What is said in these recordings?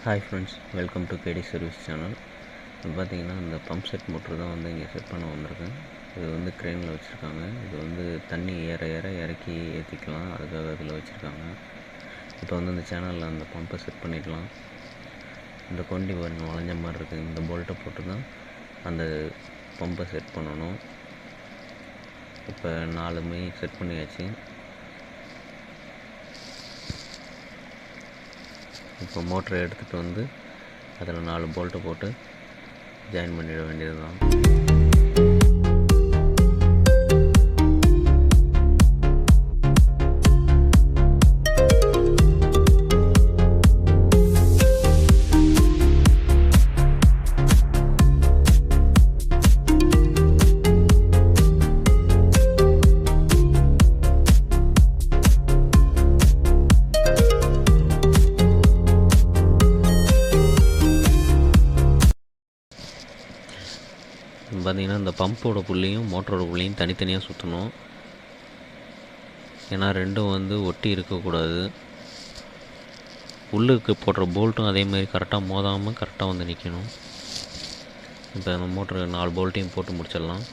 Hi friends, welcome to KD service channel. இப்போ பார்த்தீங்கன்னா இந்த பம்ப் செட் மோட்ரு தான் இங்கே செட் பண்ண வந்திருக்கேன். இது க்ரெயினில் வச்சுருக்காங்க. இது தண்ணி ஏற ஏற இறக்கி ஏற்றிக்கலாம், அதுக்காக இதில் வச்சுருக்காங்க. இப்போ இந்த சேனலில் அந்த பம்பை செட் பண்ணிடலாம். இந்த கொண்டி வளைஞ்ச மாதிரி இருக்குது, இந்த போல்ட்டை போட்டு தான் அந்த பம்பை செட் பண்ணணும். இப்போ 4 செட் பண்ணியாச்சு. இப்போ மோட்டரை எடுத்துகிட்டு அதில் 4 போல்ட்டை போட்டு ஜாயின் பண்ணிட வேண்டியது தான். பார்த்திங்கன்னா இந்த பம்போட புள்ளியும் மோட்டரோட புள்ளியும் தனித்தனியாக சுற்றணும். ஏன்னா ரெண்டும் ஒட்டி இருக்கக்கூடாது. உள்ளுக்கு போடுற போல்ட்டும் அதேமாதிரி கரெக்டாக மோதாமல் கரெக்டாக நிற்கணும். இப்போ அந்த மோட்டரு 4 போல்ட்டையும் போட்டு முடிச்சிடலாம்.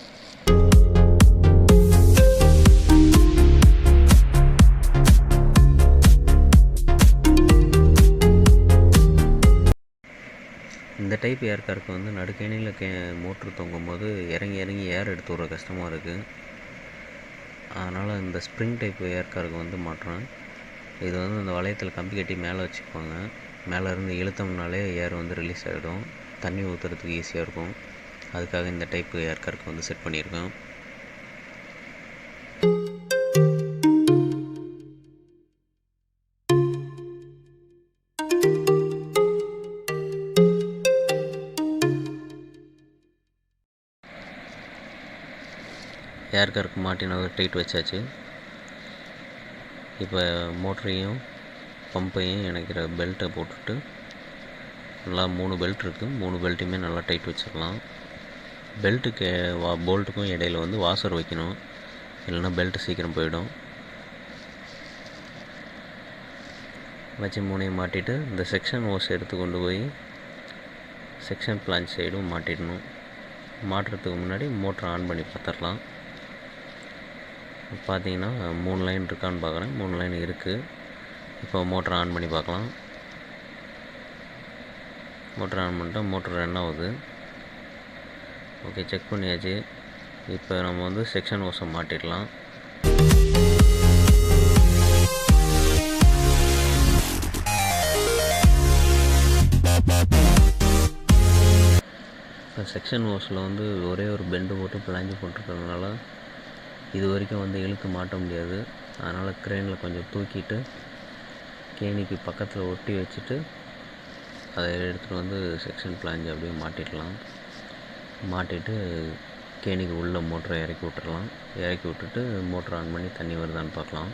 இந்த டைப் ஏர் காருக்கு நடுக்கேணியில் மோட்ரு தொங்கும் போது இறங்கி ஏர் எடுத்து வர கஷ்டமாக இருக்குது. அதனால் இந்த ஸ்ப்ரிங் டைப் ஏர் காருக்கு மாட்டுறேன். இது இந்த வளையத்தில் கம்பி கட்டி மேலே வச்சுக்குவாங்க. மேலே இருந்து இழுத்தோம்னாலே ஏர் ரிலீஸ் ஆகிடும். தண்ணி ஊற்றுறதுக்கு ஈஸியாக இருக்கும். அதுக்காக இந்த டைப் ஏர் காருக்கு செட் பண்ணியிருக்கேன். ஏர் காருக்கு மாட்டினது டைட் வச்சாச்சு. இப்போ மோட்டரையும் பம்பையும் இணைக்கிற பெல்ட்டை போட்டுட்டு நல்லா 3 பெல்ட் இருக்குது. 3 பெல்ட்டையுமே நல்லா டைட் வச்சிடலாம். பெல்ட்டுக்கு போல்ட்டுக்கும் இடையில் வாசர் வைக்கணும், இல்லைன்னா பெல்ட்டு சீக்கிரம் போயிடும். வச்சு 3ஐயும் மாட்டிட்டு இந்த செக்ஷன் ஓஸ் எடுத்து கொண்டு போய் செக்ஷன் பிளான்ச் சைடும் மாட்டிடணும். மாட்டுறதுக்கு முன்னாடி மோட்டரை ஆன் பண்ணி பார்த்துடலாம். பார்த்தீங்கன்னா 3 லைன் இருக்கான்னு பார்க்குறேன். 3 லைன் இருக்குது. இப்போ மோட்டரை ஆன் பண்ணி பார்க்கலாம். மோட்டரை ஆன் பண்ணிட்டா மோட்டர் ரன் ஆகுது. ஓகே, செக் பண்ணியாச்சு. இப்போ நம்ம செக்ஷன் ஓஸை மாட்டிடலாம். இப்போ செக்ஷன் ஓஸில் ஒரே ஒரு பெண்டு போட்டு பிளாஞ்சி போட்டிருக்கிறதுனால இது வரைக்கும் இழுத்து மாட்ட முடியாது. அதனால் க்ரெயினில் கொஞ்சம் தூக்கிட்டு கேணிக்கு பக்கத்தில் ஒட்டி வச்சுட்டு அதை எடுத்துகிட்டு செக்ஷன் பிளாஞ்சி அப்படியே மாட்டிடலாம். மாட்டிட்டு கேணிக்கு உள்ளே மோட்டரை இறக்கி விட்டுறலாம். இறக்கி விட்டுட்டு மோட்டர் ஆன் பண்ணி தண்ணி வருதான்னு பார்க்கலாம்.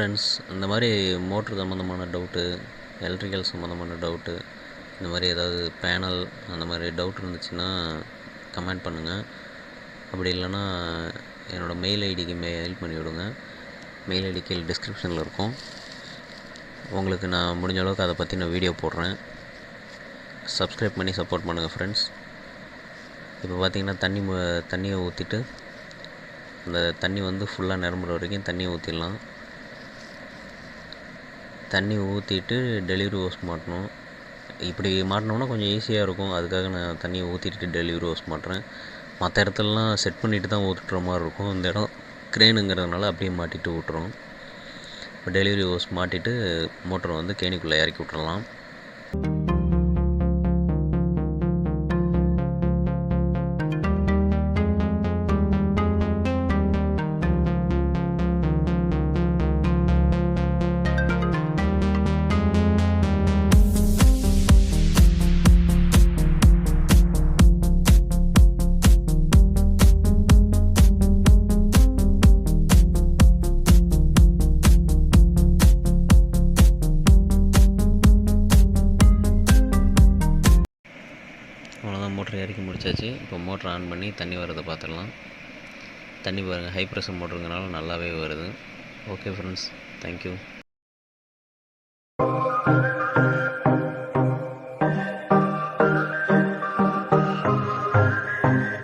ஃப்ரெண்ட்ஸ், இந்த மாதிரி மோட்ரு சம்மந்தமான டவுட்டு, எலக்ட்ரிக்கல் சம்மந்தமான டவுட்டு, இந்த மாதிரி ஏதாவது பேனல் அந்த மாதிரி டவுட் இருந்துச்சுன்னா கமெண்ட் பண்ணுங்கள். அப்படி இல்லைன்னா என்னோடய மெயில் ஐடிக்கு மெயில் பண்ணி விடுங்க. மெயில் ஐடி கீழே டிஸ்கிரிப்ஷனில் இருக்கும். உங்களுக்கு நான் முடிஞ்ச அளவுக்கு அதை பற்றி நான் வீடியோ போடுறேன். சப்ஸ்கிரைப் பண்ணி சப்போர்ட் பண்ணுங்கள் ஃப்ரெண்ட்ஸ். இப்போ பார்த்திங்கன்னா தண்ணியை ஊற்றிட்டு அந்த தண்ணி ஃபுல்லாக நிரம்புற வரைக்கும் தண்ணியை ஊற்றிடலாம். தண்ணி ஊற்றிட்டு டெலிவரி ஹோஸ் மாட்டணும். இப்படி மாட்டினோன்னா கொஞ்சம் ஈஸியாக இருக்கும். அதுக்காக நான் தண்ணியை ஊற்றிட்டு டெலிவரி ஹோஸ் மாட்டுறேன். மற்ற இடத்துலலாம் செட் பண்ணிவிட்டு தான் ஊற்றுற மாதிரி இருக்கும். இந்த இடம் க்ரெயினுங்கிறதுனால அப்படியே மாட்டிட்டு விட்டுறோம். இப்போ டெலிவரி ஹோஸ் மாட்டிட்டு மோட்டரை கேணிக்குள்ளே இறக்கி விட்டுறலாம். மோட்டர் இறக்கி முடிச்சாச்சு. இப்போ மோட்டர் ஆன் பண்ணி தண்ணி வரதை பார்த்துடலாம். தண்ணி பாருங்கள், ஹை ப்ரெஷர் மோட்டருங்கனால நல்லாவே வருது. Okay friends, thank you.